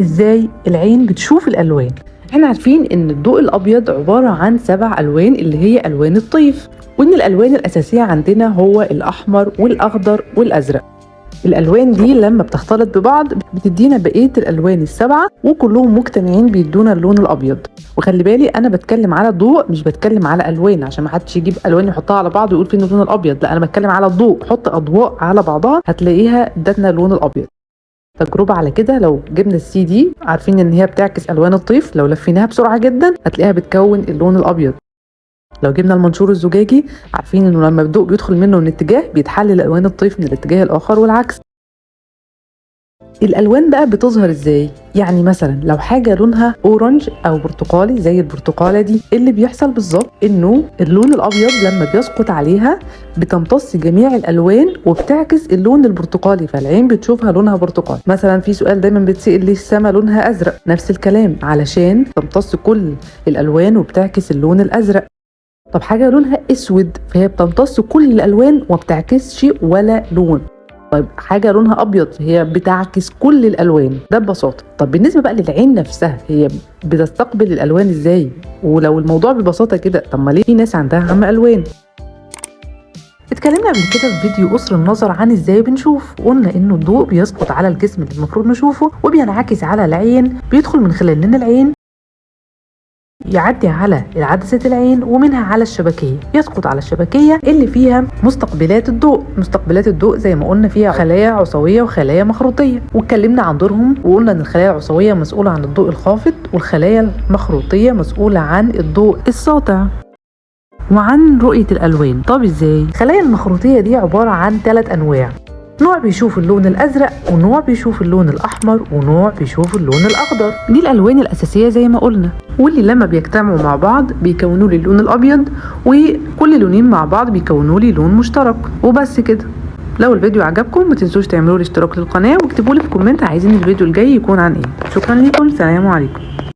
ازاي العين بتشوف الالوان؟ احنا عارفين ان الضوء الابيض عبارة عن 7 الوان اللي هي الوان الطيف، وان الالوان الاساسية عندنا هو الاحمر والاخضر والازرق. الالوان دي لما بتختلط ببعض بتدينا بقية الالوان السبعة، وكلهم مجتمعين بيدونا اللون الابيض. وخلي بالي انا بتكلم على ضوء مش بتكلم على الوان، عشان ما حدش يجيب الوان يحطها على بعض ويقول فين اللون الابيض. لا، انا بتكلم على الضوء. حط اضواء على بعضها هتلاقيها ادتنا اللون الابيض. تجربة على كده، لو جبنا السي دي عارفين ان هي بتعكس الوان الطيف، لو لفيناها بسرعة جدا هتلاقيها بتكون اللون الابيض. لو جبنا المنشور الزجاجي عارفين انه لما الضوء بيدخل منه من اتجاه بيتحلل الوان الطيف من الاتجاه الاخر والعكس. الالوان بقى بتظهر ازاي؟ يعني مثلا لو حاجه لونها اورنج او برتقالي زي البرتقاله دي، اللي بيحصل بالظبط انه اللون الابيض لما بيسقط عليها بتمتص جميع الالوان وبتعكس اللون البرتقالي، فالعين بتشوفها لونها برتقالي. مثلا في سؤال دايما بيتسال ليه السما لونها ازرق؟ نفس الكلام، علشان تمتص كل الالوان وبتعكس اللون الازرق. طب حاجه لونها اسود فهي بتمتص كل الالوان وما بتعكسش ولا لون. طيب حاجة لونها أبيض هي بتعكس كل الألوان، ده ببساطة. طب بالنسبة بقى للعين نفسها، هي بتستقبل الألوان إزاي؟ ولو الموضوع ببساطة كده، طب ما ليه في ناس عندها عمى ألوان؟ اتكلمنا قبل كده في فيديو قصر النظر عن ازاي بنشوف، وقلنا انه الضوء بيسقط على الجسم اللي المفروض نشوفه وبينعكس على العين، بيدخل من خلال لنا العين يعدي على عدسة العين ومنها على الشبكية، يسقط على الشبكية اللي فيها مستقبلات الضوء. مستقبلات الضوء زي ما قلنا فيها خلايا عصوية وخلايا مخروطية، واتكلمنا عن دورهم وقلنا ان الخلايا العصوية مسؤولة عن الضوء الخافت، والخلايا المخروطية مسؤولة عن الضوء الساطع وعن رؤية الألوان. طب ازاي؟ الخلايا المخروطية دي عبارة عن 3 أنواع، نوع بيشوف اللون الأزرق، ونوع بيشوف اللون الأحمر، ونوع بيشوف اللون الأخضر. دي الألوان الأساسية زي ما قلنا، واللي لما بيجتمعوا مع بعض بيكونوا لي اللون الأبيض، وكل لونين مع بعض بيكونوا لي لون مشترك. وبس كده. لو الفيديو عجبكم ما تنسوش تعملوا لي اشتراك للقناة، واكتبوا لي في كومنت عايزين الفيديو الجاي يكون عن ايه. شكرا لكم، سلام عليكم.